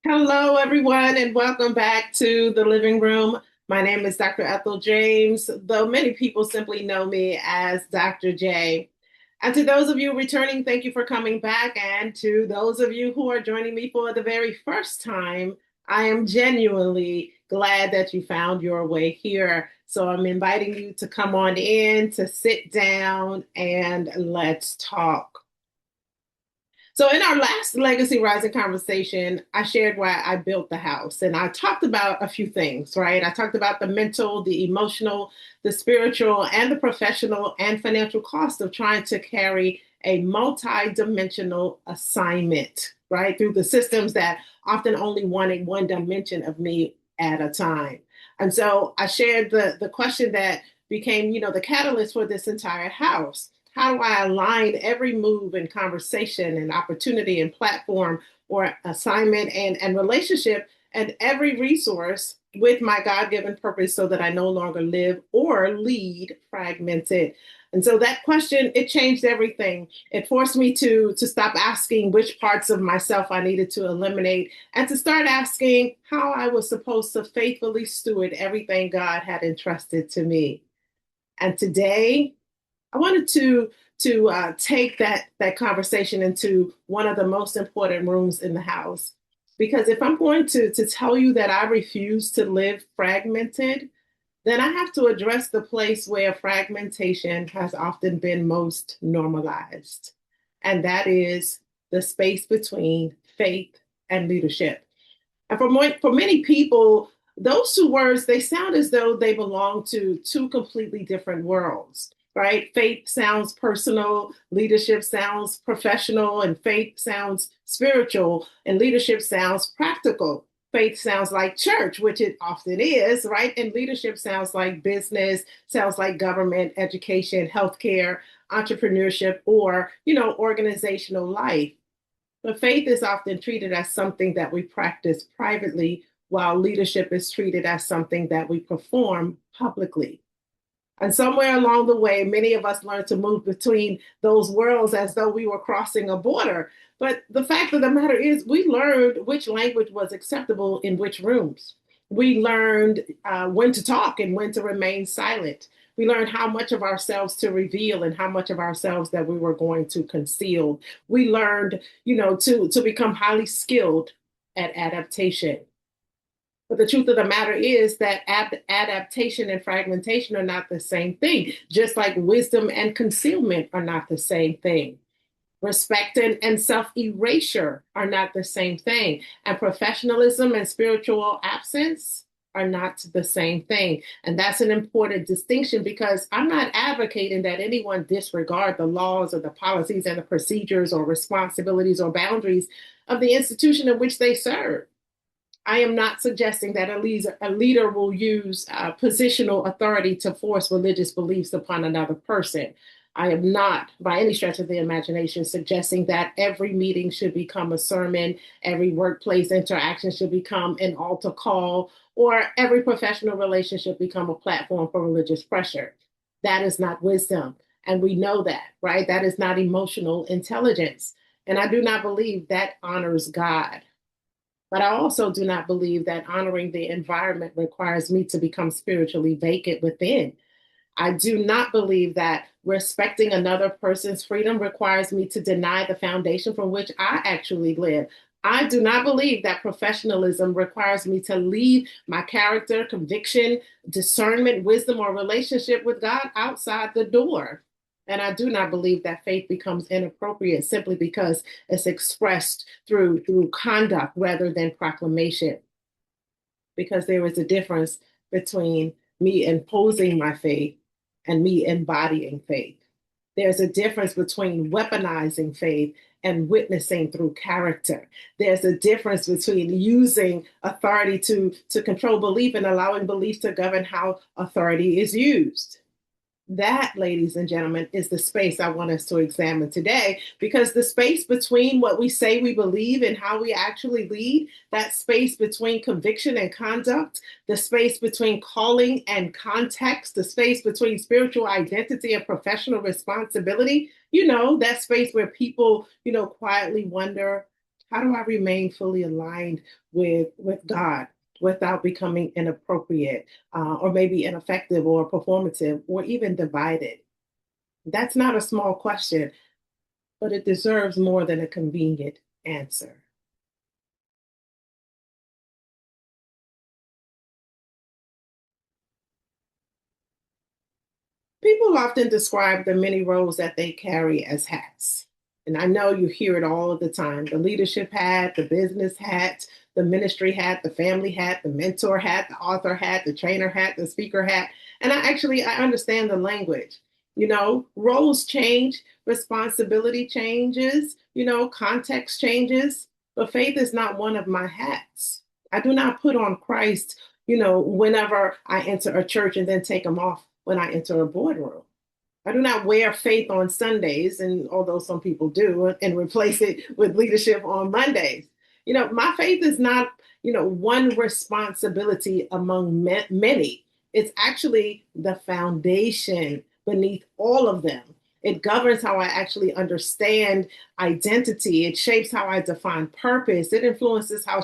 Hello, everyone, and welcome back to the living room. My name is Dr. Ethel James, though many people simply know me as Dr. J. And to those of you returning, thank you for coming back. And to those of you who are joining me for the very first time, I am genuinely glad that you found your way here. So I'm inviting you to come on in, to sit down, and let's talk. So, in our last Legacy Rising conversation, I shared why I built the house. And I talked about a few things, right? I talked about the mental, the emotional, the spiritual, and the professional and financial cost of trying to carry a multi-dimensional assignment, right? Through the systems that often only wanted one dimension of me at a time. And so I shared the question that became, the catalyst for this entire house. How do I align every move and conversation and opportunity and platform or assignment and relationship and every resource with my God-given purpose so that I no longer live or lead fragmented? And so that question, it changed everything. It forced me to stop asking which parts of myself I needed to eliminate and to start asking how I was supposed to faithfully steward everything God had entrusted to me. And today, I wanted to take that conversation into one of the most important rooms in the house, because if I'm going to tell you that I refuse to live fragmented, then I have to address the place where fragmentation has often been most normalized, and that is the space between faith and leadership. And for many people, those two words, they sound as though they belong to two completely different worlds, right? Faith sounds personal, leadership sounds professional, and faith sounds spiritual, and leadership sounds practical. Faith sounds like church, which it often is, right? And leadership sounds like business, sounds like government, education, healthcare, entrepreneurship, or, organizational life. But faith is often treated as something that we practice privately, while leadership is treated as something that we perform publicly. And somewhere along the way, many of us learned to move between those worlds as though we were crossing a border. But the fact of the matter is, we learned which language was acceptable in which rooms. We learned when to talk and when to remain silent. We learned how much of ourselves to reveal and how much of ourselves that we were going to conceal. We learned, to become highly skilled at adaptation. But the truth of the matter is that adaptation and fragmentation are not the same thing, just like wisdom and concealment are not the same thing. Respect and self erasure are not the same thing. And professionalism and spiritual absence are not the same thing. And that's an important distinction, because I'm not advocating that anyone disregard the laws or the policies and the procedures or responsibilities or boundaries of the institution in which they serve. I am not suggesting that a leader will use positional authority to force religious beliefs upon another person. I am not, by any stretch of the imagination, suggesting that every meeting should become a sermon, every workplace interaction should become an altar call, or every professional relationship become a platform for religious pressure. That is not wisdom. And we know that, right? That is not emotional intelligence. And I do not believe that honors God. But I also do not believe that honoring the environment requires me to become spiritually vacant within. I do not believe that respecting another person's freedom requires me to deny the foundation from which I actually live. I do not believe that professionalism requires me to leave my character, conviction, discernment, wisdom, or relationship with God outside the door. And I do not believe that faith becomes inappropriate simply because it's expressed through conduct rather than proclamation. Because there is a difference between me imposing my faith and me embodying faith. There's a difference between weaponizing faith and witnessing through character. There's a difference between using authority to control belief and allowing belief to govern how authority is used. That, ladies and gentlemen, is the space I want us to examine today, because the space between what we say we believe and how we actually lead, that space between conviction and conduct, the space between calling and context, the space between spiritual identity and professional responsibility, that space where people, quietly wonder, How do I remain fully aligned with God without becoming inappropriate or maybe ineffective or performative or even divided? That's not a small question, but it deserves more than a convenient answer. People often describe the many roles that they carry as hats. And I know you hear it all of the time: the leadership hat, the business hat, the ministry hat, the family hat, the mentor hat, the author hat, the trainer hat, the speaker hat. And I understand the language. Roles change, responsibility changes, context changes, but faith is not one of my hats. I do not put on Christ, whenever I enter a church and then take them off when I enter a boardroom. I do not wear faith on Sundays, and although some people do, and replace it with leadership on Mondays. My faith is not, one responsibility among many. It's actually the foundation beneath all of them. It governs how I actually understand identity. It shapes how I define purpose. It influences how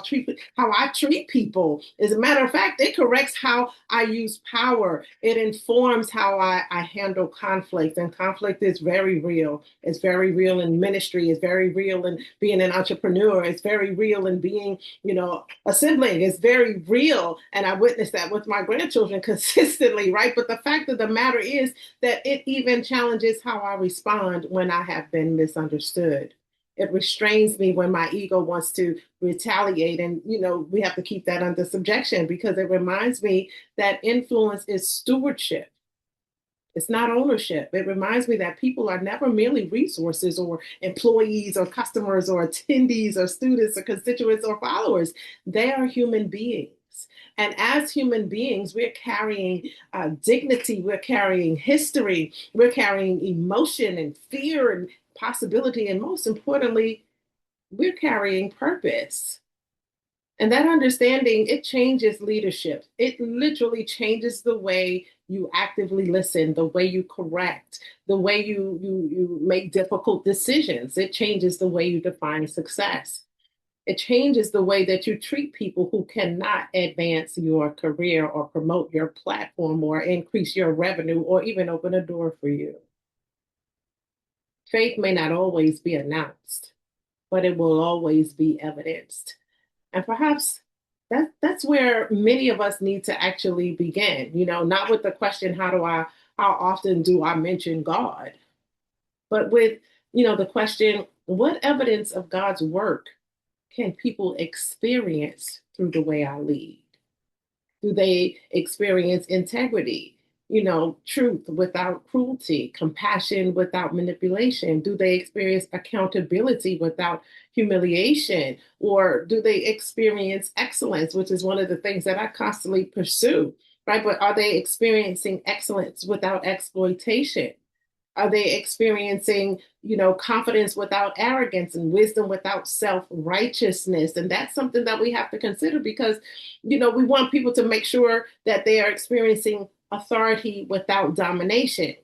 I treat people. As a matter of fact, it corrects how I use power. It informs how I handle conflict. And conflict is very real. It's very real in ministry. It's very real in being an entrepreneur. It's very real in being, a sibling. It's very real. And I witness that with my grandchildren consistently, right? But the fact of the matter is that it even challenges how I respond when I have been misunderstood. It restrains me when my ego wants to retaliate. And, we have to keep that under subjection because it reminds me that influence is stewardship. It's not ownership. It reminds me that people are never merely resources or employees or customers or attendees or students or constituents or followers. They are human beings. And as human beings, we're carrying dignity, we're carrying history, we're carrying emotion and fear and possibility. And most importantly, we're carrying purpose. And that understanding, it changes leadership. It literally changes the way you actively listen, the way you correct, the way you make difficult decisions. It changes the way you define success. It changes the way that you treat people who cannot advance your career or promote your platform or increase your revenue or even open a door for you. Faith may not always be announced, but it will always be evidenced. And perhaps that's where many of us need to actually begin, not with the question, how often do I mention God, but with, the question, what evidence of God's work can people experience through the way I lead? Do they experience integrity? Truth without cruelty, compassion without manipulation? Do they experience accountability without humiliation? Or do they experience excellence, which is one of the things that I constantly pursue, right? But are they experiencing excellence without exploitation? Are they experiencing, confidence without arrogance and wisdom without self-righteousness? And that's something that we have to consider because, we want people to make sure that they are experiencing authority without domination.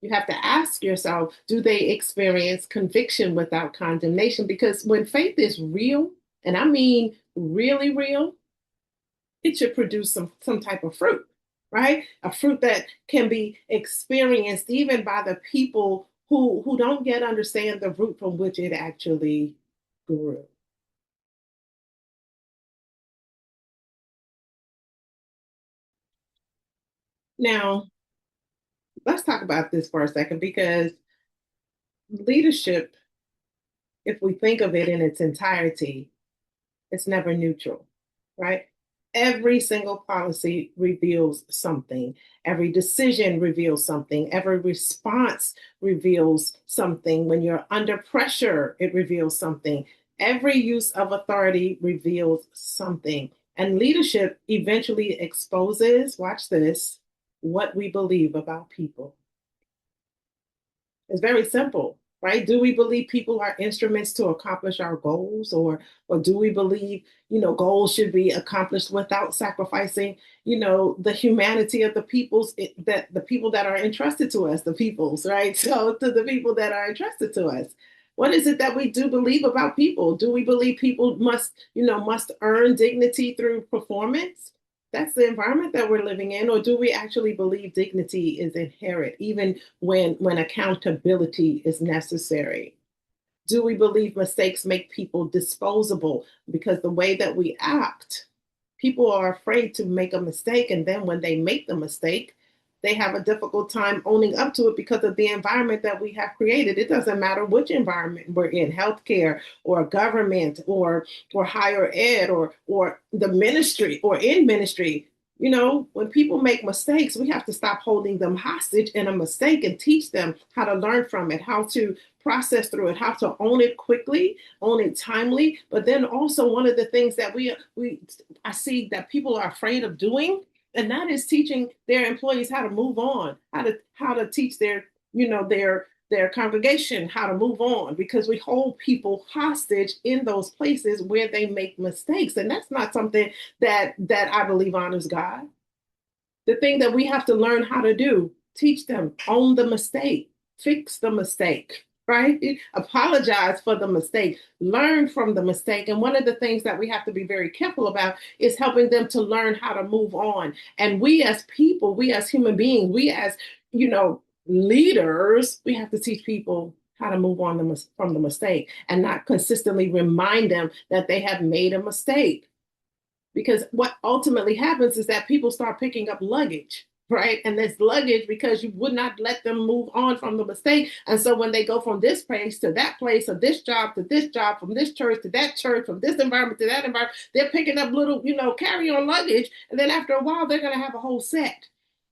You have to ask yourself, do they experience conviction without condemnation? Because when faith is real, and I mean really real, it should produce some type of fruit, right? A fruit that can be experienced even by the people who don't yet understand the root from which it actually grew. Now, let's talk about this for a second because leadership, if we think of it in its entirety, it's never neutral, right? Every single policy reveals something. Every decision reveals something. Every response reveals something. When you're under pressure, it reveals something. Every use of authority reveals something. And leadership eventually exposes, watch this, what we believe about people. It's very simple, right? Do we believe people are instruments to accomplish our goals, or do we believe, goals should be accomplished without sacrificing, the humanity of the peoples that the people that are entrusted to us, the peoples, right? So to the people that are entrusted to us. What is it that we do believe about people? Do we believe people must earn dignity through performance? That's the environment that we're living in. Or do we actually believe dignity is inherent, even when accountability is necessary? Do we believe mistakes make people disposable? Because the way that we act, people are afraid to make a mistake. And then when they make the mistake, they have a difficult time owning up to it because of the environment that we have created. It doesn't matter which environment we're in, healthcare or government or higher ed or the ministry or in ministry. When people make mistakes, we have to stop holding them hostage in a mistake and teach them how to learn from it, how to process through it, how to own it quickly, own it timely. But then also one of the things that I see that people are afraid of doing, and that is teaching their employees how to move on, how to teach their congregation how to move on, because we hold people hostage in those places where they make mistakes, and that's not something that I believe honors God. The thing that we have to learn how to do, teach them, own the mistake, fix the mistake, right? Apologize for the mistake, learn from the mistake. And one of the things that we have to be very careful about is helping them to learn how to move on. And we as people, we as human beings, we as, leaders, we have to teach people how to move on from the mistake and not consistently remind them that they have made a mistake. Because what ultimately happens is that people start picking up luggage, right? And this luggage because you would not let them move on from the mistake. And so when they go from this place to that place, or this job to this job, from this church to that church, from this environment to that environment, they're picking up little, carry-on luggage. And then after a while, they're going to have a whole set.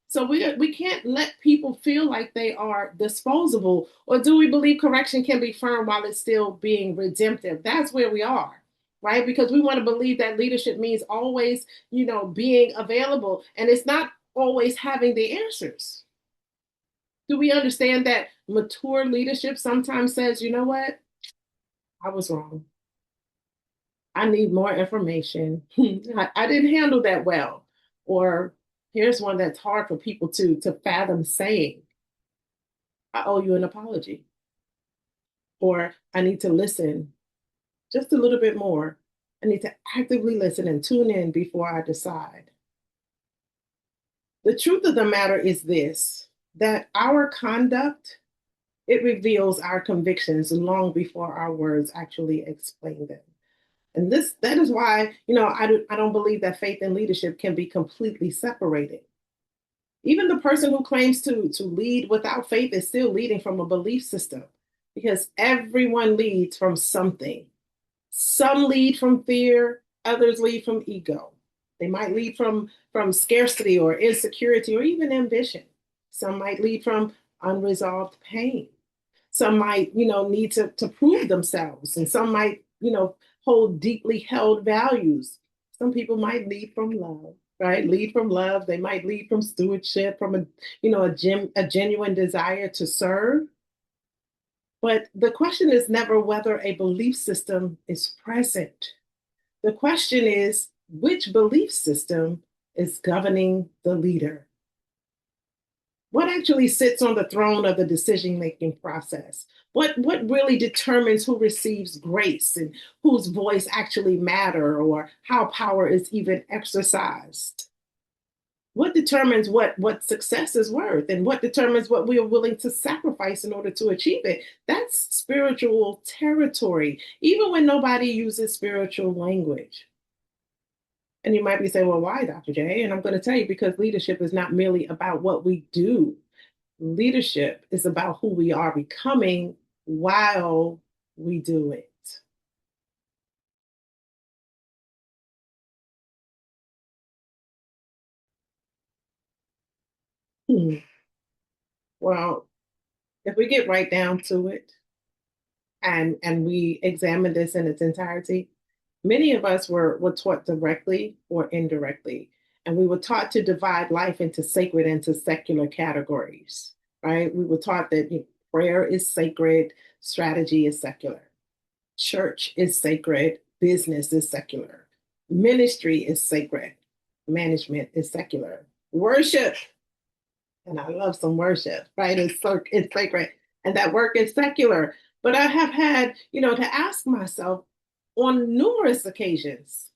So we can't let people feel like they are disposable. Or do we believe correction can be firm while it's still being redemptive? That's where we are, right? Because we want to believe that leadership means always, being available. And it's not always having the answers. Do we understand that mature leadership sometimes says, you know what? I was wrong. I need more information. I didn't handle that well. Or here's one that's hard for people to fathom saying, I owe you an apology. Or I need to listen just a little bit more. I need to actively listen and tune in before I decide. The truth of the matter is this, that our conduct, it reveals our convictions long before our words actually explain them. And that is why, I don't believe that faith and leadership can be completely separated. Even the person who claims to lead without faith is still leading from a belief system, because everyone leads from something. Some lead from fear, others lead from ego. They might lead from scarcity or insecurity or even ambition. Some might lead from unresolved pain. Some might, need to prove themselves. And some might, hold deeply held values. Some people might lead from love, right? Lead from love. They might lead from stewardship, from a genuine desire to serve. But the question is never whether a belief system is present. The question is which belief system is governing the leader? What actually sits on the throne of the decision-making process? What really determines who receives grace and whose voice actually matter, or how power is even exercised? What determines what success is worth, and what determines what we are willing to sacrifice in order to achieve it? That's spiritual territory, even when nobody uses spiritual language. And you might be saying, well, why, Dr. J? And I'm going to tell you, because leadership is not merely about what we do. Leadership is about who we are becoming while we do it. Hmm. Well, if we get right down to it and we examine this in its entirety, many of us were taught directly or indirectly, and we were taught to divide life into sacred and to secular categories, right? We were taught that prayer is sacred, strategy is secular, church is sacred, business is secular, ministry is sacred, management is secular, worship, and I love some worship, right? It's sacred, and that work is secular. But I have had, to ask myself on numerous occasions,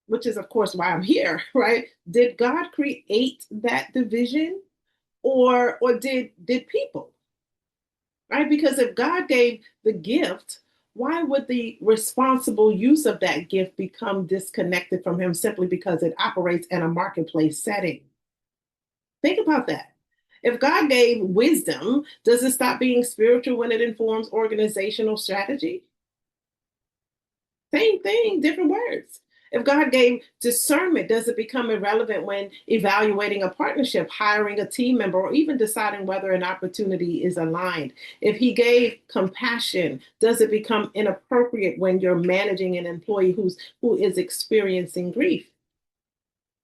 which is, of course, why I'm here, right? Did God create that division, or did people, right? Because if God gave the gift, why would the responsible use of that gift become disconnected from Him simply because it operates in a marketplace setting? Think about that. If God gave wisdom, does it stop being spiritual when it informs organizational strategy? Same thing, different words. If God gave discernment, does it become irrelevant when evaluating a partnership, hiring a team member, or even deciding whether an opportunity is aligned? If He gave compassion, does it become inappropriate when you're managing an employee who is experiencing grief?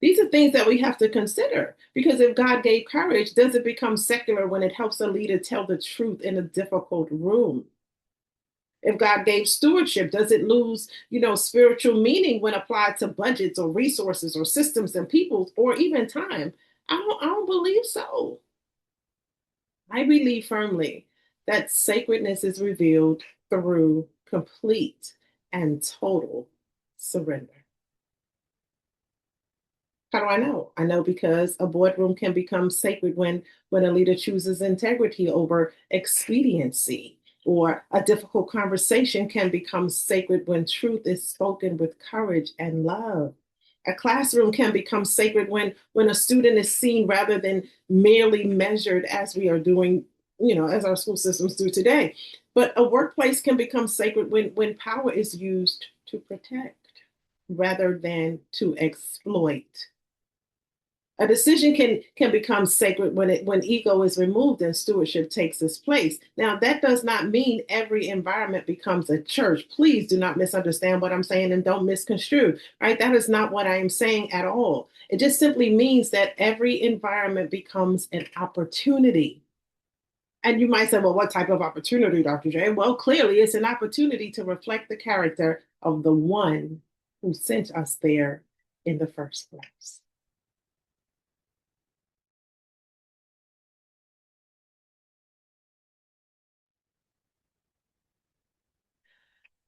These are things that we have to consider, because if God gave courage, does it become secular when it helps a leader tell the truth in a difficult room? If God gave stewardship, does it lose, spiritual meaning when applied to budgets or resources or systems and people or even time? I don't believe so. I believe firmly that sacredness is revealed through complete and total surrender. How do I know? I know because a boardroom can become sacred when a leader chooses integrity over expediency, or a difficult conversation can become sacred when truth is spoken with courage and love. A classroom can become sacred when a student is seen rather than merely measured, as we are doing, as our school systems do today. But a workplace can become sacred when power is used to protect rather than to exploit. A decision can become sacred when ego is removed and stewardship takes its place. Now, that does not mean every environment becomes a church. Please do not misunderstand what I'm saying and don't misconstrue, right? That is not what I am saying at all. It just simply means that every environment becomes an opportunity. And you might say, well, what type of opportunity, Dr. J? Well, clearly it's an opportunity to reflect the character of the one who sent us there in the first place.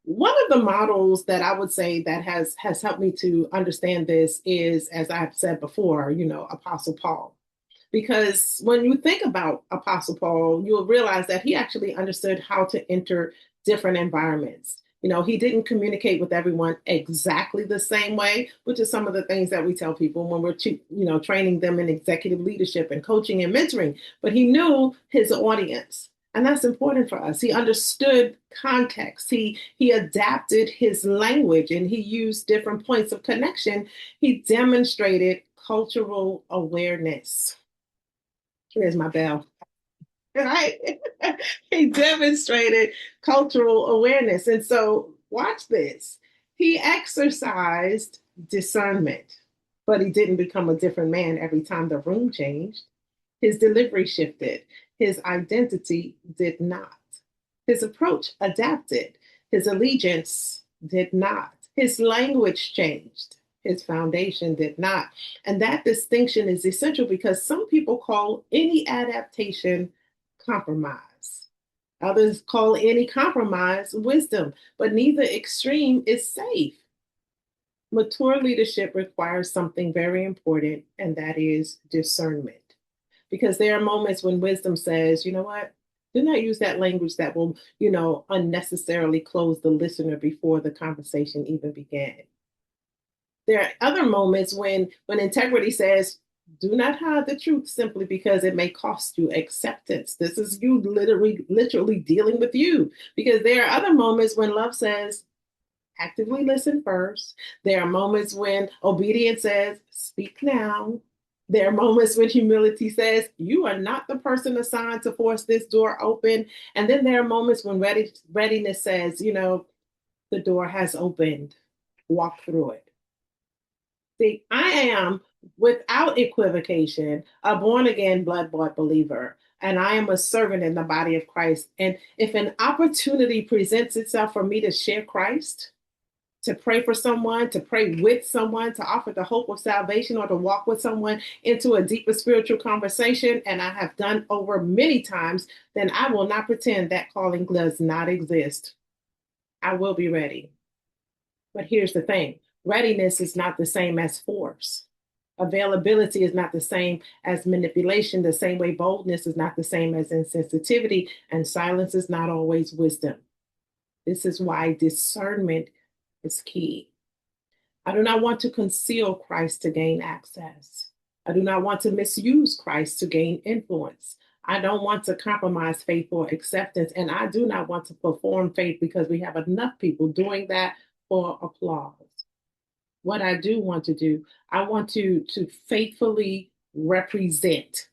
One of the models that I would say that has helped me to understand this is, as I've said before, Apostle Paul. Because when you think about Apostle Paul, you'll realize that he actually understood how to enter different environments. He didn't communicate with everyone exactly the same way, which is some of the things that we tell people when we're, training them in executive leadership and coaching and mentoring. But he knew his audience. And that's important for us. He understood context. He adapted his language and he used different points of connection. He demonstrated cultural awareness. Here's my bell. Right? He demonstrated cultural awareness. And so, watch this. He exercised discernment, but he didn't become a different man every time the room changed. His delivery shifted, his identity did not. His approach adapted, his allegiance did not. His language changed, his foundation did not. And that distinction is essential because some people call any adaptation compromise. Others call any compromise wisdom, but neither extreme is safe. Mature leadership requires something very important, and that is discernment. Because there are moments when wisdom says, you know what? Do not use that language that will, unnecessarily close the listener before the conversation even began. There are other moments when integrity says, do not hide the truth simply because it may cost you acceptance. This is you literally dealing with you. Because there are other moments when love says, actively listen first. There are moments when obedience says, speak now. There are moments when humility says, you are not the person assigned to force this door open. And then there are moments when readiness says, the door has opened, walk through it. See, I am, without equivocation, a born again, blood bought believer. And I am a servant in the body of Christ. And if an opportunity presents itself for me to share Christ, to pray for someone, to pray with someone, to offer the hope of salvation, or to walk with someone into a deeper spiritual conversation, and I have done over many times, then I will not pretend that calling does not exist. I will be ready. But here's the thing, readiness is not the same as force. Availability is not the same as manipulation, the same way boldness is not the same as insensitivity, and silence is not always wisdom. This is why discernment is key. I do not want to conceal Christ to gain access. I do not want to misuse Christ to gain influence. I don't want to compromise faith for acceptance, and I do not want to perform faith because we have enough people doing that for applause. What I do want to do, I want to faithfully represent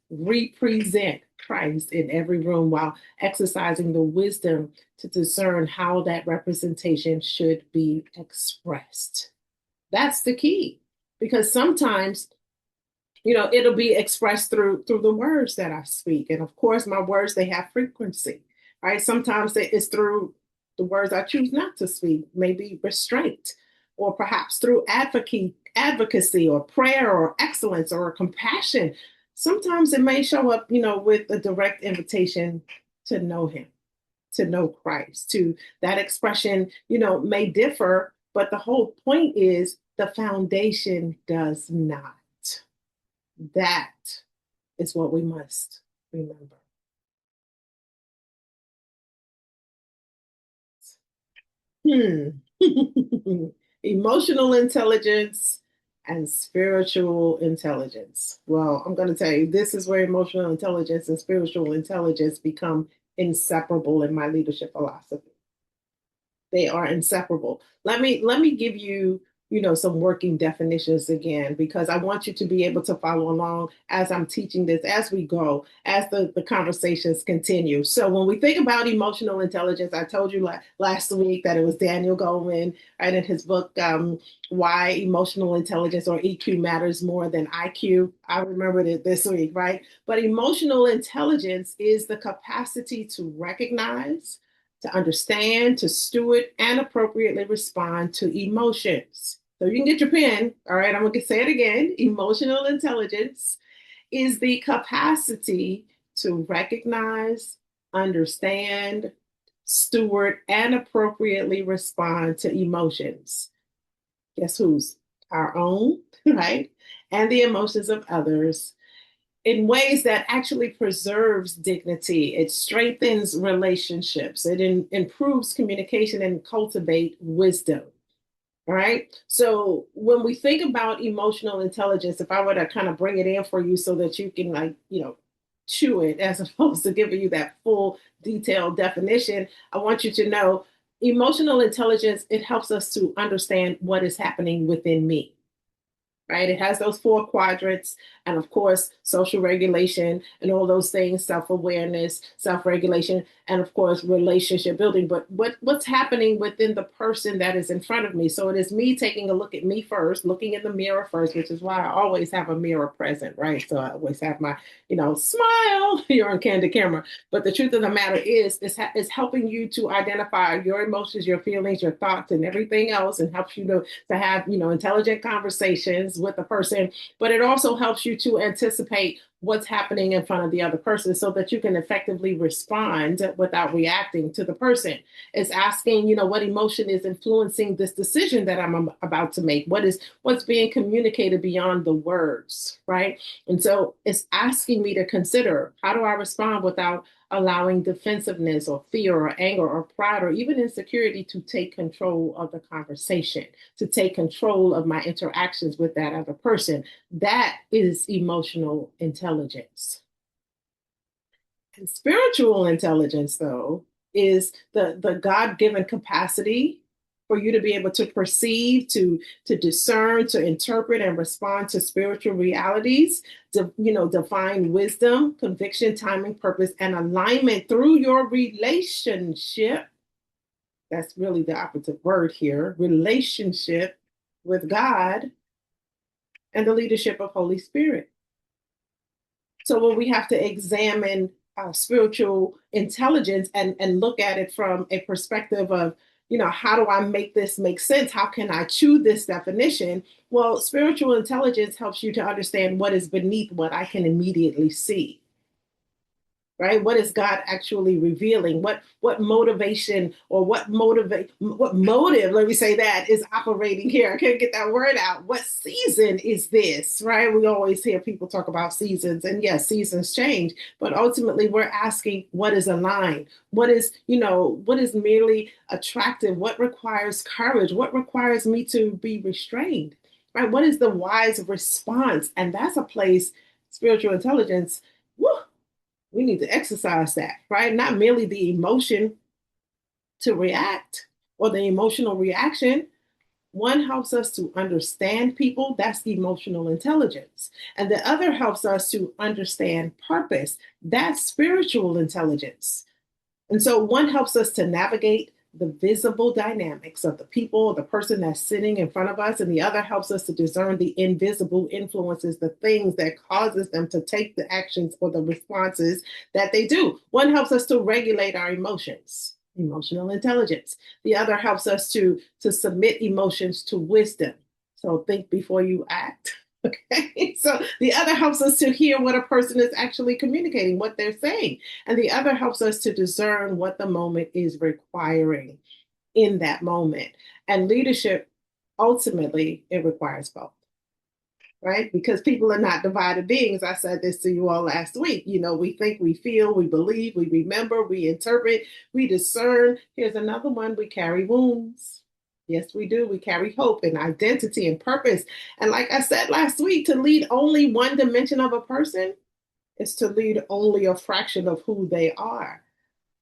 Christ in every room while exercising the wisdom to discern how that representation should be expressed. That's the key, because sometimes, it'll be expressed through the words that I speak, and of course my words, they have frequency, right? Sometimes it's through the words I choose not to speak, maybe restraint, or perhaps through advocacy or prayer or excellence or compassion. Sometimes it may show up, with a direct invitation to know him, to know Christ. To that expression, may differ, but the whole point is the foundation does not. That is what we must remember. Emotional intelligence and spiritual intelligence. Well, I'm going to tell you, this is where emotional intelligence and spiritual intelligence become inseparable in my leadership philosophy. They are inseparable. Let me give you, some working definitions again, because I want you to be able to follow along as I'm teaching this, as we go, as the conversations continue. So when we think about emotional intelligence, I told you last week that it was Daniel Goleman, right, in his book, Why Emotional Intelligence or EQ Matters More Than IQ. I remembered it this week, right? But emotional intelligence is the capacity to recognize, to understand, to steward, and appropriately respond to emotions. So you can get your pen. All right, I'm going to say it again. Emotional intelligence is the capacity to recognize, understand, steward, and appropriately respond to emotions. Guess whose? Our own, right? And the emotions of others, in ways that actually preserves dignity. It strengthens relationships. It improves communication and cultivate wisdom. All right. So when we think about emotional intelligence, if I were to kind of bring it in for you so that you can chew it as opposed to giving you that full detailed definition, I want you to know emotional intelligence, it helps us to understand what is happening within me. Right? It has those 4 quadrants, and of course, social regulation and all those things, self-awareness, self-regulation, and of course, relationship building. But what's happening within the person that is in front of me? So it is me taking a look at me first, looking in the mirror first, which is why I always have a mirror present, right? So I always have my, smile. You're on candid camera. But the truth of the matter is, it's helping you to identify your emotions, your feelings, your thoughts, and everything else, and helps you to have, intelligent conversations with the person. But it also helps you to anticipate what's happening in front of the other person so that you can effectively respond without reacting to the person. It's asking, what emotion is influencing this decision that I'm about to make? What's being communicated beyond the words, right? And so it's asking me to consider, how do I respond without allowing defensiveness or fear or anger or pride or even insecurity to take control of the conversation, to take control of my interactions with that other person. That is emotional intelligence. And spiritual intelligence, though, is the God-given capacity for you to be able to perceive, to discern, to interpret, and respond to spiritual realities, to define wisdom, conviction, timing, purpose, and alignment through your relationship. That's really the operative word here, relationship with God and the leadership of Holy Spirit. So when we have to examine spiritual intelligence and look at it from a perspective of, how do I make this make sense? How can I chew this definition? Well, spiritual intelligence helps you to understand what is beneath what I can immediately see, right? What is God actually revealing? What motivation or what motive, let me say that, is operating here? I can't get that word out. What season is this, right? We always hear people talk about seasons, and yes, seasons change, but ultimately we're asking what is aligned, what is merely attractive, what requires courage, what requires me to be restrained, right? What is the wise response? And that's a place spiritual intelligence, woo, we need to exercise that, right? Not merely the emotion to react or the emotional reaction. One helps us to understand people, that's emotional intelligence. And the other helps us to understand purpose, that's spiritual intelligence. And so one helps us to navigate the visible dynamics of the people, the person that's sitting in front of us, and the other helps us to discern the invisible influences, the things that causes them to take the actions or the responses that they do. One helps us to regulate our emotions, emotional intelligence. The other helps us to submit emotions to wisdom. So think before you act. Okay, so the other helps us to hear what a person is actually communicating, what they're saying. And the other helps us to discern what the moment is requiring in that moment. And leadership, ultimately, it requires both, right? Because people are not divided beings. I said this to you all last week. We think, we feel, we believe, we remember, we interpret, we discern. Here's another one: we carry wounds. Yes, we do. We carry hope and identity and purpose. And like I said last week, to lead only one dimension of a person is to lead only a fraction of who they are,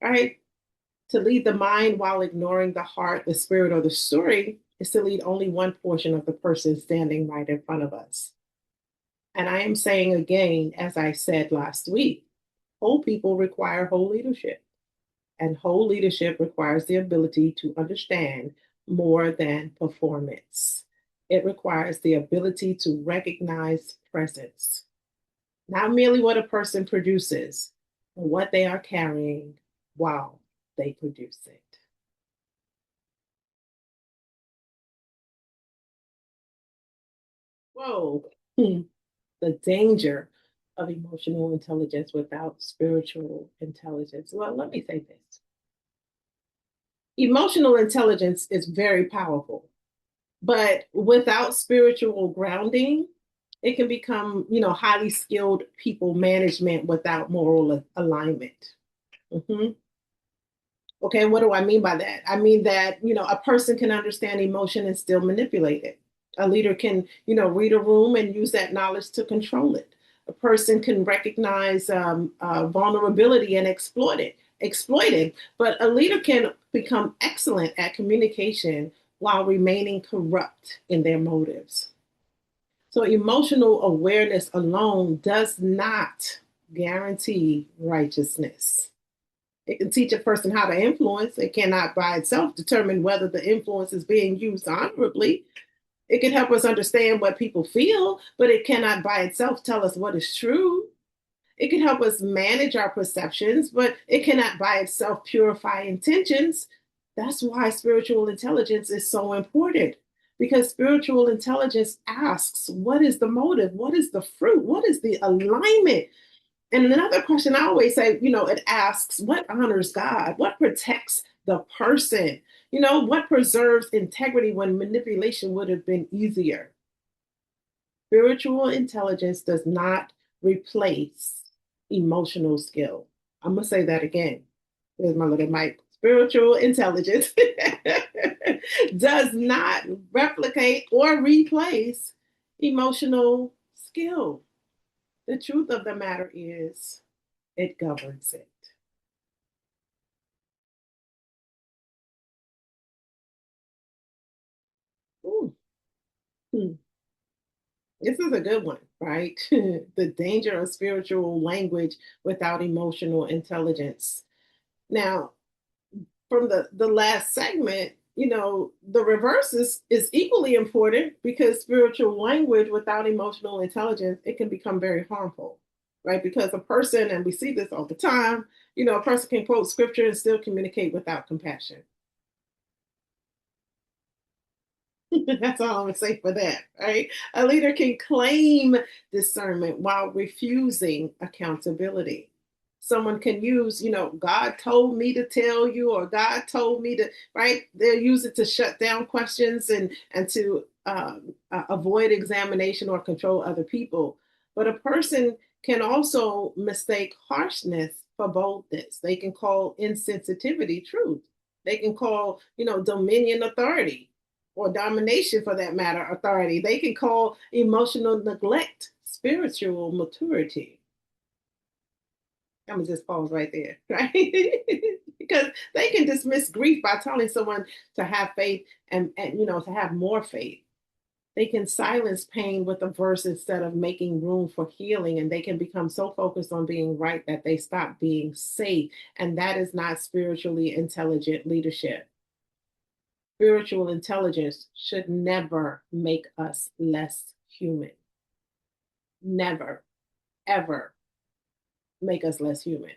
right? To lead the mind while ignoring the heart, the spirit, or the story is to lead only one portion of the person standing right in front of us. And I am saying again, as I said last week, whole people require whole leadership. And whole leadership requires the ability to understand more than performance. It requires the ability to recognize presence, not merely what a person produces, but what they are carrying while they produce it. Whoa, the danger of emotional intelligence without spiritual intelligence. Well, let me say this: emotional intelligence is very powerful, but without spiritual grounding, it can become, highly skilled people management without moral alignment. Mhm. Okay, what do I mean by that? I mean that, a person can understand emotion and still manipulate it. A leader can, read a room and use that knowledge to control it. A person can recognize vulnerability and exploit it. But a leader can become excellent at communication while remaining corrupt in their motives. So emotional awareness alone does not guarantee righteousness. It can teach a person how to influence. It cannot by itself determine whether the influence is being used honorably. It can help us understand what people feel, but it cannot by itself tell us what is true. It can help us manage our perceptions, but it cannot by itself purify intentions. That's why spiritual intelligence is so important. Because spiritual intelligence asks, what is the motive? What is the fruit? What is the alignment? And another question I always say, it asks, what honors God? What protects the person? What preserves integrity when manipulation would have been easier? Spiritual intelligence does not replace emotional skill. I'm going to say that again. There's my little mic. Spiritual intelligence does not replicate or replace emotional skill. The truth of the matter is, it governs it. Ooh. Hmm. This is a good one, right? The danger of spiritual language without emotional intelligence. Now, from the last segment, the reverse is equally important because spiritual language without emotional intelligence, it can become very harmful, right? Because a person, and we see this all the time, a person can quote scripture and still communicate without compassion. That's all I'm gonna say for that, right? A leader can claim discernment while refusing accountability. Someone can use, God told me to tell you, or God told me to, right? They'll use it to shut down questions and to avoid examination or control other people. But a person can also mistake harshness for boldness. They can call insensitivity truth. They can call, dominion authority, or domination for that matter, authority. They can call emotional neglect spiritual maturity. I'm gonna just pause right there, right? Because they can dismiss grief by telling someone to have faith and to have more faith. They can silence pain with a verse instead of making room for healing, and they can become so focused on being right that they stop being safe. And that is not spiritually intelligent leadership. Spiritual intelligence should never make us less human. Never, ever make us less human.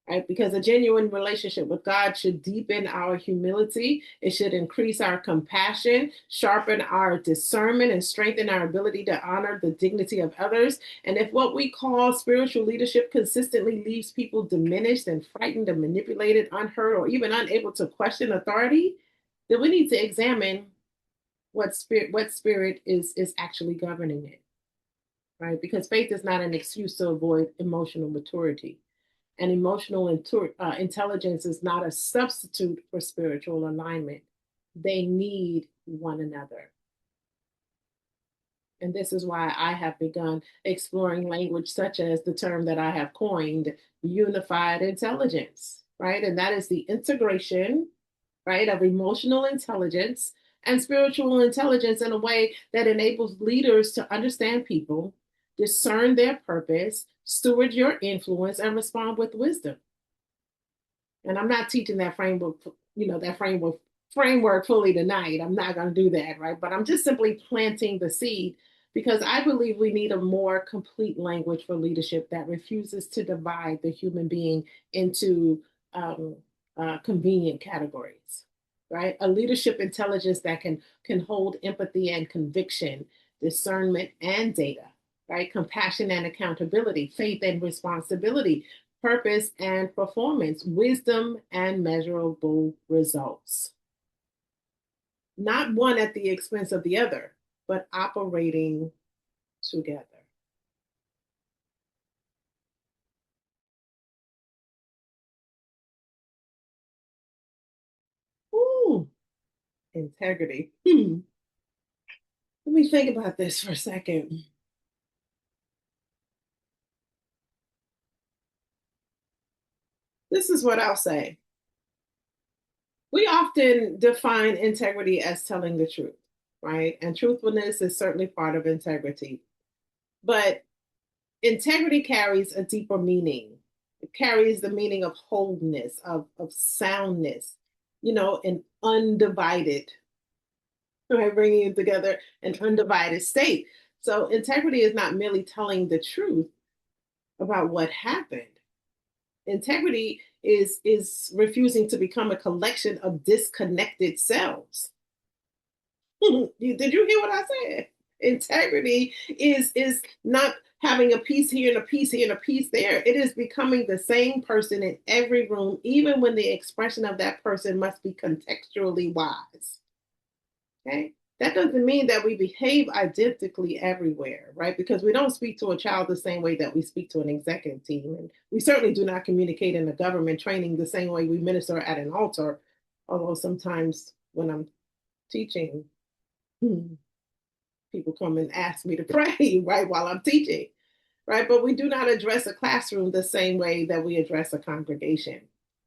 Right? Because a genuine relationship with God should deepen our humility. It should increase our compassion, sharpen our discernment, and strengthen our ability to honor the dignity of others. And if what we call spiritual leadership consistently leaves people diminished and frightened and manipulated, unheard, or even unable to question authority, then we need to examine what spirit is actually governing it, right? Because faith is not an excuse to avoid emotional maturity. And emotional intelligence is not a substitute for spiritual alignment. They need one another. And this is why I have begun exploring language such as the term that I have coined, unified intelligence, right? And that is the integration, right, of emotional intelligence and spiritual intelligence in a way that enables leaders to understand people, discern their purpose, steward your influence, and respond with wisdom. And I'm not teaching that framework, that framework fully tonight. I'm not going to do that, right? But I'm just simply planting the seed because I believe we need a more complete language for leadership that refuses to divide the human being into um, convenient categories, right? A leadership intelligence that can hold empathy and conviction, discernment and data, right? Compassion and accountability, faith and responsibility, purpose and performance, wisdom and measurable results. Not one at the expense of the other, but operating together. Ooh, integrity. Let me think about this for a second. This is what I'll say. We often define integrity as telling the truth, right? And truthfulness is certainly part of integrity. But integrity carries a deeper meaning. It carries the meaning of wholeness, of soundness, an undivided, right? Bringing it together, an undivided state. So integrity is not merely telling the truth about what happened. Integrity is refusing to become a collection of disconnected cells. Did you hear what I said? Integrity is not having a piece here and a piece here and a piece there. It is becoming the same person in every room, even when the expression of that person must be contextually wise. Okay. That doesn't mean that we behave identically everywhere, right? Because we don't speak to a child the same way that we speak to an executive team. And we certainly do not communicate in the government training the same way we minister at an altar. Although sometimes when I'm teaching, people come and ask me to pray right while I'm teaching, right? But we do not address a classroom the same way that we address a congregation.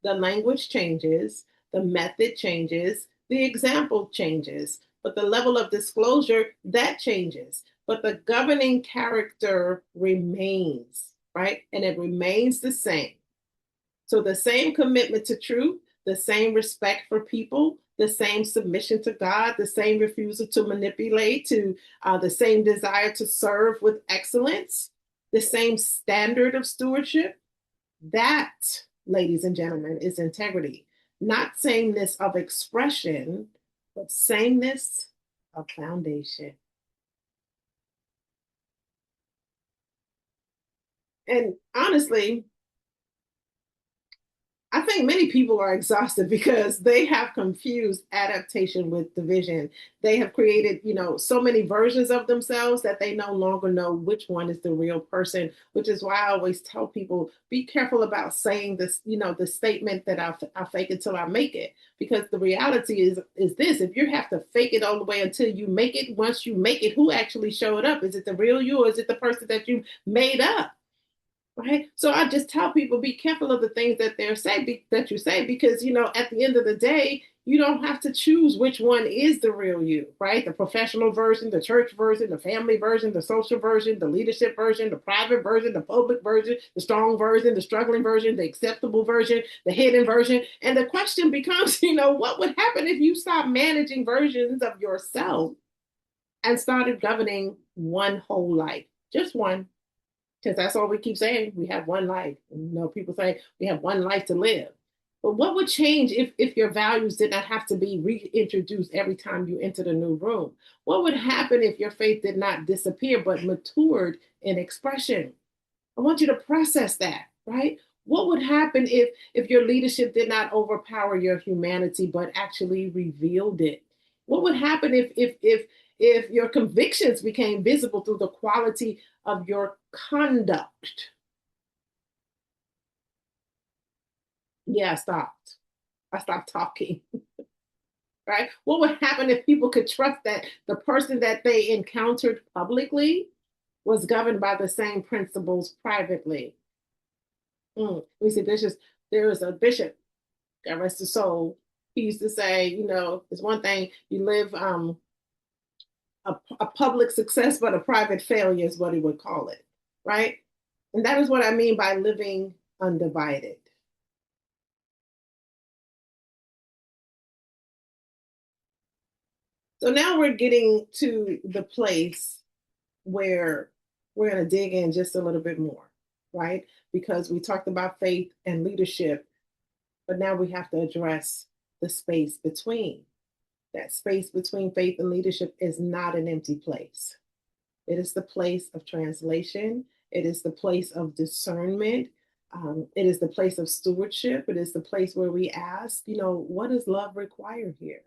The language changes, the method changes, the example changes, but the level of disclosure that changes. But the governing character remains, right? And it remains the same. So the same commitment to truth, the same respect for people, the same submission to God, the same refusal to manipulate, to the same desire to serve with excellence, the same standard of stewardship. That, ladies and gentlemen, is integrity. Not sameness of expression, but sameness a foundation. And honestly, I think many people are exhausted because they have confused adaptation with division. They have created, so many versions of themselves that they no longer know which one is the real person, which is why I always tell people be careful about saying this, the statement that I'll fake it till I make it. Because the reality is this: if you have to fake it all the way until you make it, once you make it, who actually showed up? Is it the real you or is it the person that you made up? Right. So I just tell people be careful of the things that that you say, because at the end of the day, you don't have to choose which one is the real you, right? The professional version, the church version, the family version, the social version, the leadership version, the private version, the public version, the strong version, the struggling version, the acceptable version, the hidden version. And the question becomes, what would happen if you stopped managing versions of yourself and started governing one whole life? Just one, because that's all we keep saying. We have one life. And, people say we have one life to live. But what would change if your values did not have to be reintroduced every time you entered a new room? What would happen if your faith did not disappear but matured in expression? I want you to process that, right? What would happen if your leadership did not overpower your humanity but actually revealed it? What would happen if your convictions became visible through the quality of your conduct? Yeah, I stopped talking. Right? What would happen if people could trust that the person that they encountered publicly was governed by the same principles privately? We see bishops. There was a bishop, God rest his soul. He used to say, it's one thing you live a public success, but a private failure is what he would call it, right? And that is what I mean by living undivided. So now we're getting to the place where we're going to dig in just a little bit more, right? Because we talked about faith and leadership, but now we have to address the space between. That space between faith and leadership is not an empty place. It is the place of translation. It is the place of discernment. It is the place of stewardship. It is the place where we ask, what does love require here?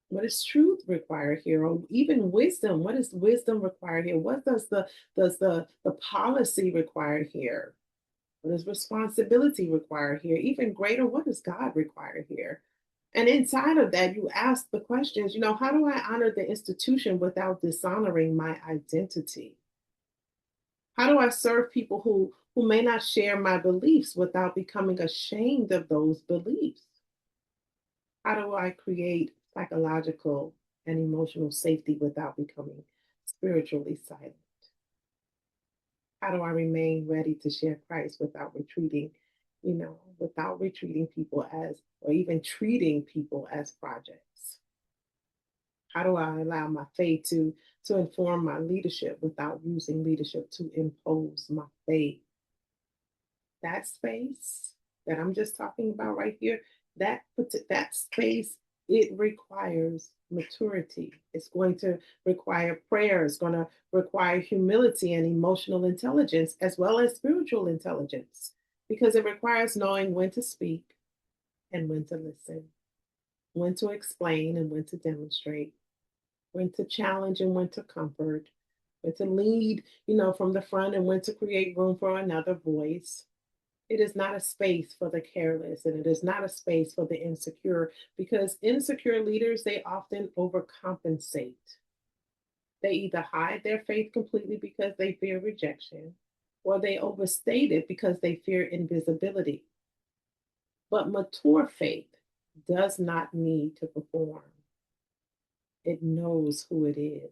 What does truth require here? Or even wisdom? What does wisdom require here? What does the policy require here? What does responsibility require here? Even greater, what does God require here? And inside of that, you ask the questions, how do I honor the institution without dishonoring my identity? How do I serve people who may not share my beliefs without becoming ashamed of those beliefs? How do I create psychological and emotional safety without becoming spiritually silent? How do I remain ready to share Christ without retreating, without retreating people as, or even treating people as projects? How do I allow my faith to inform my leadership without using leadership to impose my faith? That space that I'm just talking about right here, that space, it requires maturity. It's going to require prayer. It's going to require humility and emotional intelligence as well as spiritual intelligence, because it requires knowing when to speak and when to listen, when to explain and when to demonstrate, when to challenge and when to comfort, when to lead, from the front and when to create room for another voice. It is not a space for the careless, and it is not a space for the insecure, because insecure leaders, they often overcompensate. They either hide their faith completely because they fear rejection, or they overstate it because they fear invisibility. But mature faith does not need to perform. It knows who it is.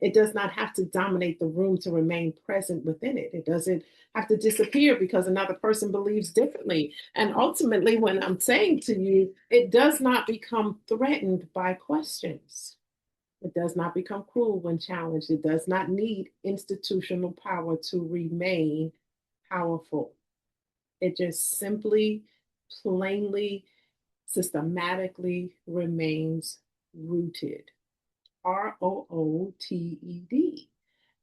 It does not have to dominate the room to remain present within it. It doesn't have to disappear because another person believes differently. And ultimately, when I'm saying to you, it does not become threatened by questions. It does not become cruel when challenged. It does not need institutional power to remain powerful. It just simply, plainly, systematically remains rooted. rooted.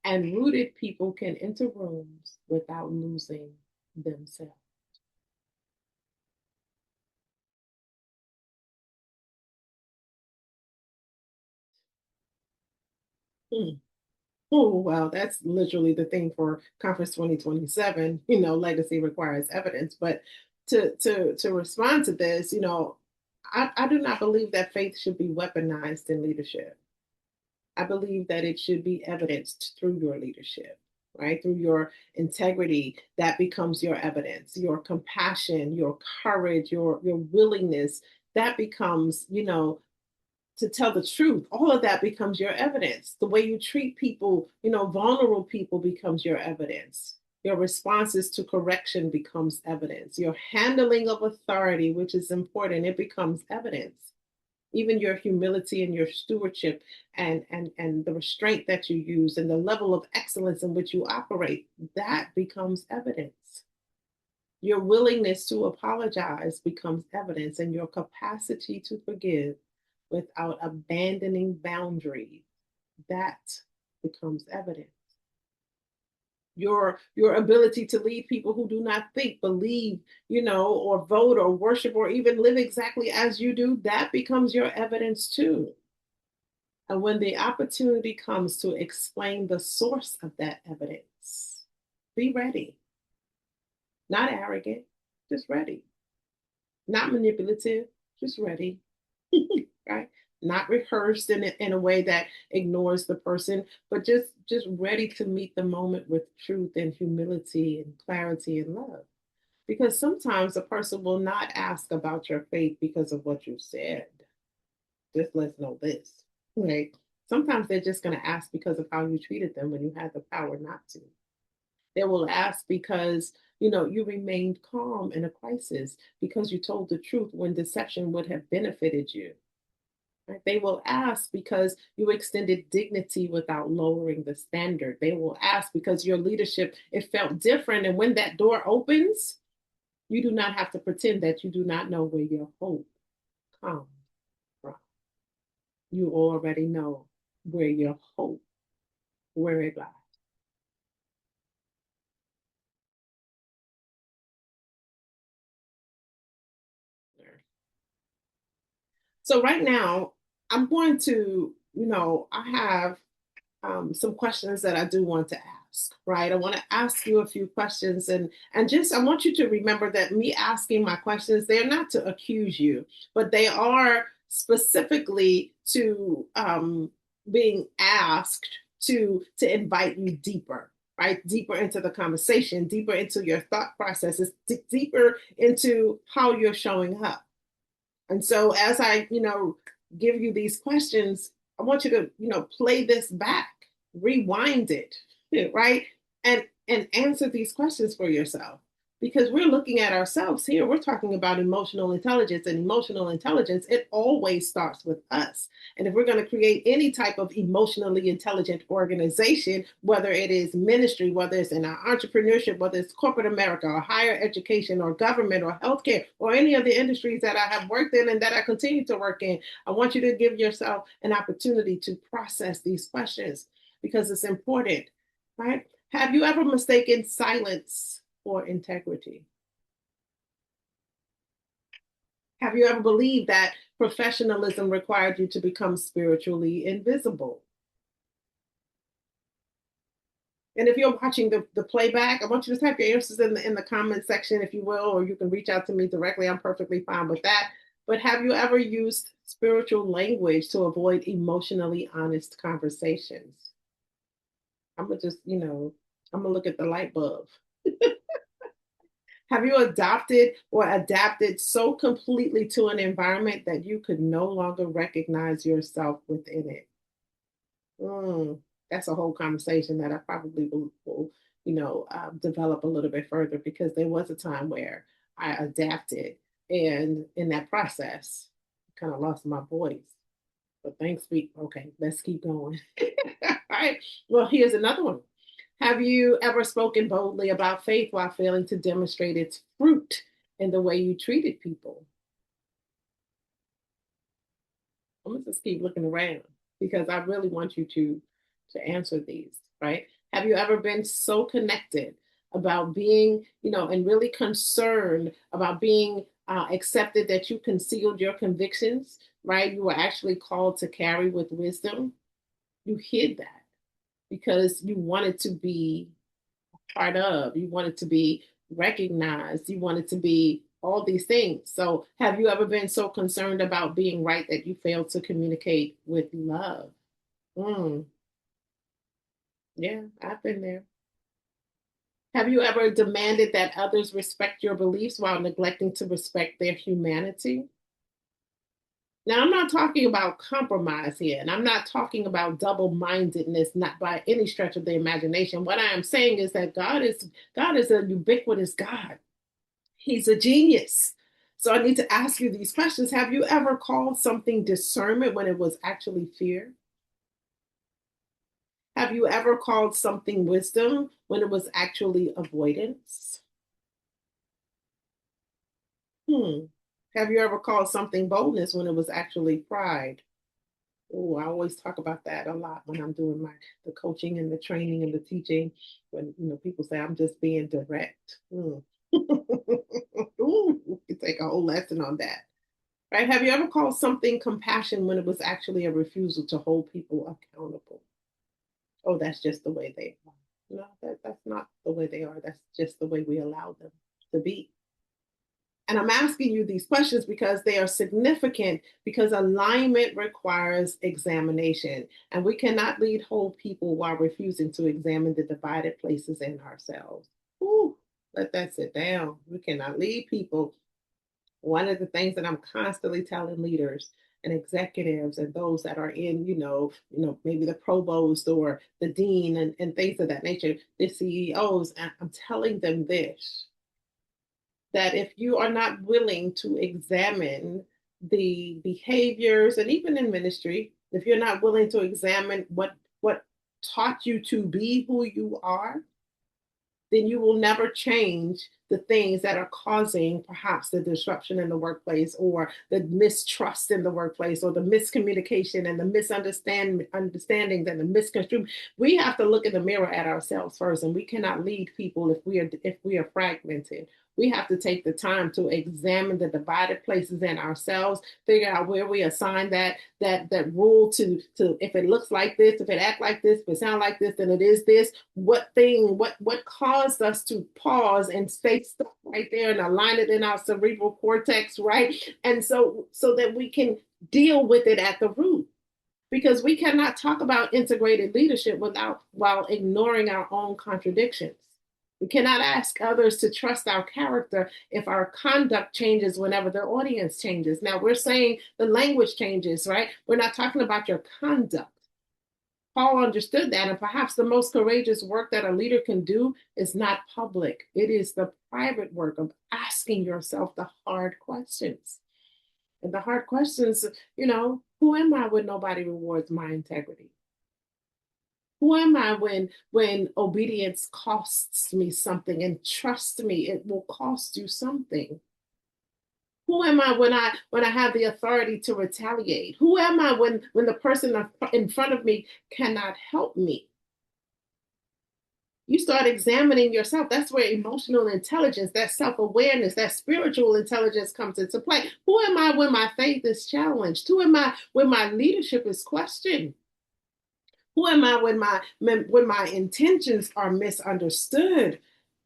And rooted people can enter rooms without losing themselves. Hmm. Oh, well, that's literally the thing for Conference 2027. Legacy requires evidence. But to respond to this, I do not believe that faith should be weaponized in leadership. I believe that it should be evidenced through your leadership, right? Through your integrity, that becomes your evidence. Your compassion, your courage, your willingness, that becomes, to tell the truth. All of that becomes your evidence. The way you treat people, vulnerable people becomes your evidence. Your responses to correction becomes evidence. Your handling of authority, which is important, it becomes evidence. Even your humility and your stewardship and the restraint that you use and the level of excellence in which you operate, that becomes evidence. Your willingness to apologize becomes evidence, and your capacity to forgive without abandoning boundaries, that becomes evidence. Your ability to lead people who do not think, believe, or vote or worship or even live exactly as you do, that becomes your evidence too. And when the opportunity comes to explain the source of that evidence, be ready. Not arrogant, just ready. Not manipulative, just ready. Right? Not rehearsed in a way that ignores the person, but just ready to meet the moment with truth and humility and clarity and love. Because sometimes a person will not ask about your faith because of what you said. Just let's know this, right? Sometimes they're just going to ask because of how you treated them when you had the power not to. They will ask because you remained calm in a crisis, because you told the truth when deception would have benefited you. Right? They will ask because you extended dignity without lowering the standard. They will ask because your leadership, it felt different. And when that door opens, you do not have to pretend that you do not know where your hope comes from. You already know where your hope, where it lies. So right now, I'm going to, I have some questions that I do want to ask, right? I want to ask you a few questions, and just I want you to remember that me asking my questions, they're not to accuse you, but they are specifically to being asked to invite you deeper, right? Deeper into the conversation, deeper into your thought processes, deeper into how you're showing up. And so as I, give you these questions, I want you to, play this back, rewind it, right? And answer these questions for yourself. Because we're looking at ourselves here. We're talking about emotional intelligence, and emotional intelligence, it always starts with us. And if we're going to create any type of emotionally intelligent organization, whether it is ministry, whether it's in our entrepreneurship, whether it's corporate America or higher education or government or healthcare or any of the industries that I have worked in and that I continue to work in, I want you to give yourself an opportunity to process these questions because it's important, right? Have you ever mistaken silence for integrity? Have you ever believed that professionalism required you to become spiritually invisible? And if you're watching the playback, I want you to type your answers in the comment section, if you will, or you can reach out to me directly. I'm perfectly fine with that. But have you ever used spiritual language to avoid emotionally honest conversations? I'm gonna just, I'm gonna look at the light bulb. Have you adopted or adapted so completely to an environment that you could no longer recognize yourself within it? Mm, that's a whole conversation that I probably will develop a little bit further, because there was a time where I adapted, and in that process, I kind of lost my voice. But thanks be, okay, let's keep going. All right. Well, here's another one. Have you ever spoken boldly about faith while failing to demonstrate its fruit in the way you treated people? I'm gonna just keep looking around. because I really want you to answer these, right? Have you ever been so connected about being, and really concerned about being accepted that you concealed your convictions, right? You were actually called to carry with wisdom. You hid that because you wanted to be part of, you wanted to be recognized, you wanted to be all these things. So, have you ever been so concerned about being right that you failed to communicate with love? Mm, yeah, I've been there. Have you ever demanded that others respect your beliefs while neglecting to respect their humanity? Now, I'm not talking about compromise here, and I'm not talking about double-mindedness, not by any stretch of the imagination. What I am saying is that God is a ubiquitous God. He's a genius. So I need to ask you these questions. Have you ever called something discernment when it was actually fear? Have you ever called something wisdom when it was actually avoidance? Hmm. Have you ever called something boldness when it was actually pride? Oh, I always talk about that a lot when I'm doing the coaching and the training and the teaching. When people say I'm just being direct. Ooh, we could take a whole lesson on that. Right? Have you ever called something compassion when it was actually a refusal to hold people accountable? Oh, that's just the way they are. No, that's not the way they are. That's just the way we allow them to be. And I'm asking you these questions because they are significant because alignment requires examination. And we cannot lead whole people while refusing to examine the divided places in ourselves. Ooh, let that sit down. We cannot lead people. One of the things that I'm constantly telling leaders and executives and those that are in, maybe the provost or the dean and things of that nature, the CEOs, and I'm telling them this, that if you are not willing to examine the behaviors, and even in ministry, if you're not willing to examine what taught you to be who you are, then you will never change the things that are causing perhaps the disruption in the workplace or the mistrust in the workplace or the miscommunication and the understandings and the misconstruction. We have to look in the mirror at ourselves first, and we cannot lead people if we are fragmented. We have to take the time to examine the divided places in ourselves, figure out where we assign that rule to if it looks like this, if it act like this, if it sound like this, then it is this. What caused us to pause and stay stuck right there and align it in our cerebral cortex, right? And so that we can deal with it at the root. Because we cannot talk about integrated leadership without while ignoring our own contradictions. We cannot ask others to trust our character if our conduct changes whenever the audience changes. Now, we're saying the language changes, right? We're not talking about your conduct. Paul understood that, and perhaps the most courageous work that a leader can do is not public. It is the private work of asking yourself the hard questions. And the hard questions, who am I when nobody rewards my integrity? Who am I when obedience costs me something? And trust me, it will cost you something. Who am I when I have the authority to retaliate? Who am I when the person in front of me cannot help me? You start examining yourself. That's where emotional intelligence, that self-awareness, that spiritual intelligence comes into play. Who am I when my faith is challenged? Who am I when my leadership is questioned? Who am I when my intentions are misunderstood?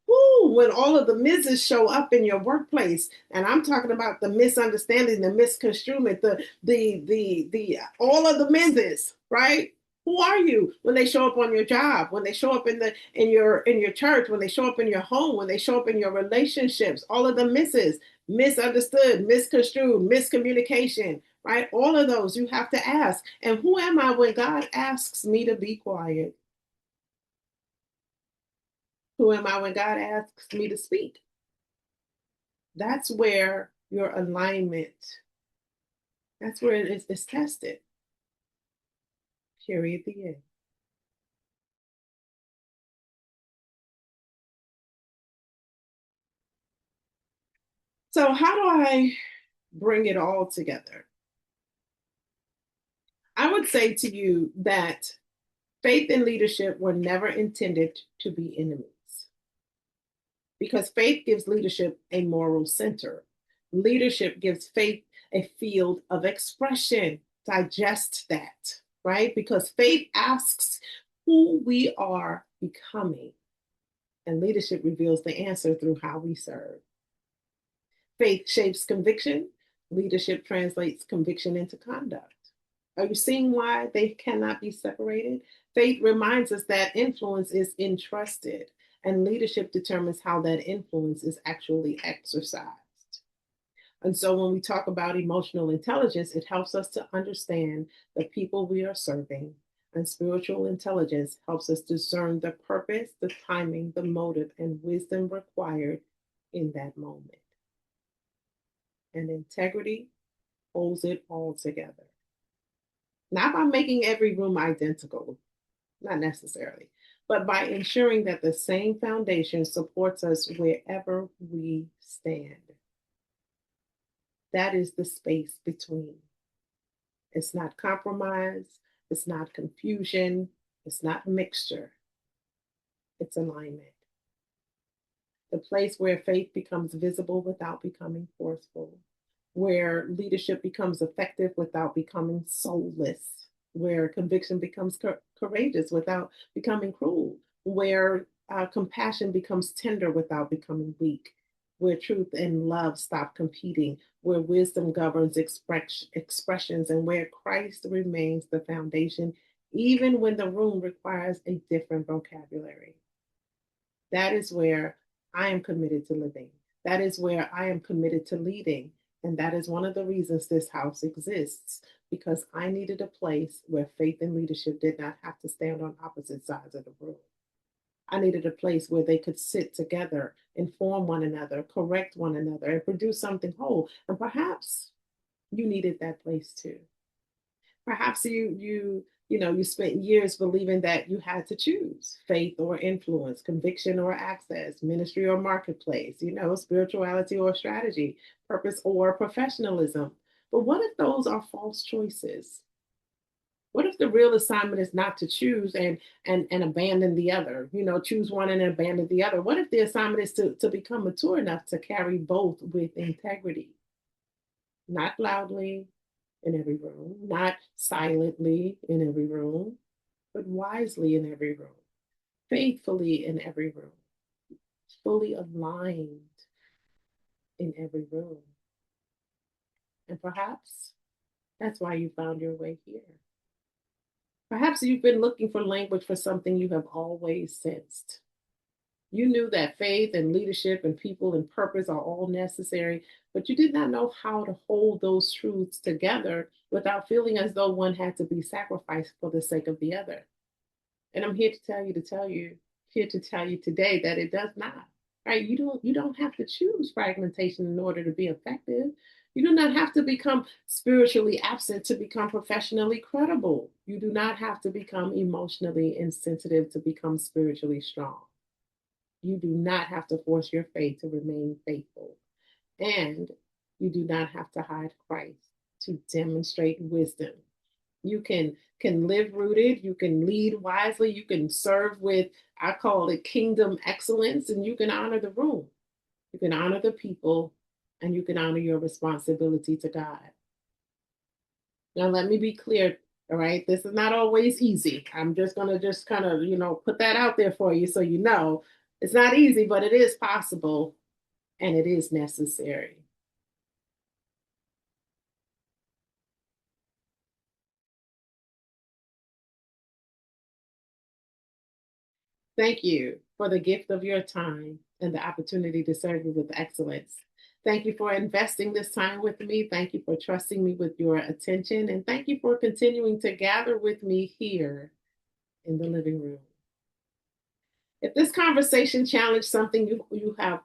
Woo, when all of the misses show up in your workplace, and I'm talking about the misunderstanding, the misconstruement, the all of the misses, right? Who are you when they show up on your job, when they show up in your church, when they show up in your home, when they show up in your relationships, all of the misses, misunderstood, misconstrued, miscommunication, right? All of those you have to ask. And who am I when God asks me to be quiet? Who am I when God asks me to speak? That's where your alignment, that's where it's tested. Period. The end. So how do I bring it all together? I would say to you that faith and leadership were never intended to be enemies because faith gives leadership a moral center. Leadership gives faith a field of expression. Digest that, right? Because faith asks who we are becoming, and leadership reveals the answer through how we serve. Faith shapes conviction, leadership translates conviction into conduct. Are you seeing why they cannot be separated? Faith reminds us that influence is entrusted, and leadership determines how that influence is actually exercised. And so when we talk about emotional intelligence, it helps us to understand the people we are serving. And spiritual intelligence helps us discern the purpose, the timing, the motive, and wisdom required in that moment. And integrity holds it all together. Not by making every room identical, not necessarily, but by ensuring that the same foundation supports us wherever we stand. That is the space between. It's not compromise, it's not confusion, it's not mixture, it's alignment. The place where faith becomes visible without becoming forceful, where leadership becomes effective without becoming soulless, where conviction becomes courageous without becoming cruel, where compassion becomes tender without becoming weak, where truth and love stop competing, where wisdom governs expressions, and where Christ remains the foundation, even when the room requires a different vocabulary. That is where I am committed to living. That is where I am committed to leading. And that is one of the reasons this house exists, because I needed a place where faith and leadership did not have to stand on opposite sides of the room. I needed a place where they could sit together, inform one another, correct one another, and produce something whole. And perhaps you needed that place too. Perhaps you spent years believing that you had to choose faith or influence, conviction or access, ministry or marketplace, spirituality or strategy, purpose or professionalism. But what if those are false choices? What if the real assignment is not to choose and abandon the other? Choose one and abandon the other. What if the assignment is to become mature enough to carry both with integrity? Not loudly in every room, not silently in every room, but wisely in every room, faithfully in every room, fully aligned in every room. And perhaps that's why you found your way here. Perhaps you've been looking for language for something you have always sensed. You knew that faith and leadership and people and purpose are all necessary, but you did not know how to hold those truths together without feeling as though one had to be sacrificed for the sake of the other. And I'm here to tell you today that it does not. Right? You don't have to choose fragmentation in order to be effective. You do not have to become spiritually absent to become professionally credible. You do not have to become emotionally insensitive to become spiritually strong. You do not have to force your faith to remain faithful. And you do not have to hide Christ to demonstrate wisdom. You can live rooted, you can lead wisely, you can serve with, I call it kingdom excellence, and you can honor the room. You can honor the people, and you can honor your responsibility to God. Now let me be clear, all right? This is not always easy. I'm just gonna just kind of, put that out there for you so you know. It's not easy, but it is possible and it is necessary. Thank you for the gift of your time and the opportunity to serve you with excellence. Thank you for investing this time with me. Thank you for trusting me with your attention. And thank you for continuing to gather with me here in the living room. If this conversation challenged something you have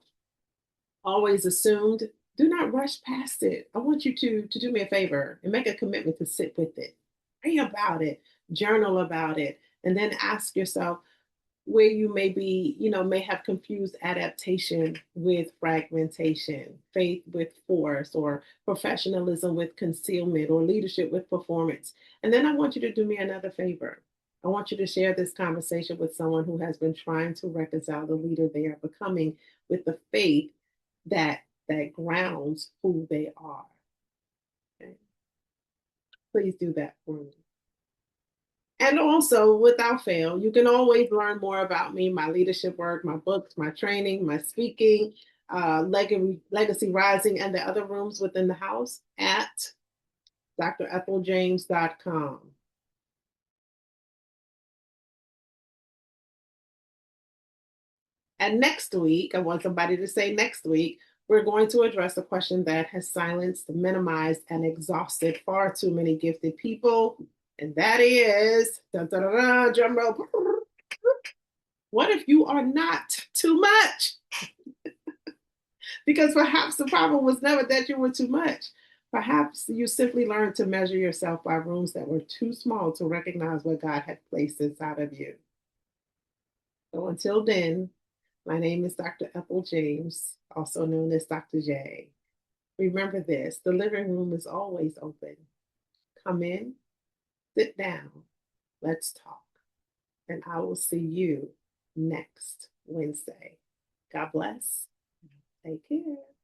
always assumed, do not rush past it. I want you to do me a favor and make a commitment to sit with it, pray about it, journal about it, and then ask yourself, where you may be, may have confused adaptation with fragmentation, faith with force, or professionalism with concealment, or leadership with performance. And then I want you to do me another favor. I want you to share this conversation with someone who has been trying to reconcile the leader they are becoming with the faith that grounds who they are. Okay? Please do that for me. And also, without fail, you can always learn more about me, my leadership work, my books, my training, my speaking, Legacy Rising, and the other rooms within the house at dretheljames.com. And next week, I want somebody to say next week, we're going to address a question that has silenced, minimized, and exhausted far too many gifted people. And that is, drum roll, what if you are not too much? Because perhaps the problem was never that you were too much. Perhaps you simply learned to measure yourself by rooms that were too small to recognize what God had placed inside of you. So until then, my name is Dr. Ethel James, also known as Dr. J. Remember this, the living room is always open. Come in, sit down, let's talk. And I will see you next Wednesday. God bless. Take care.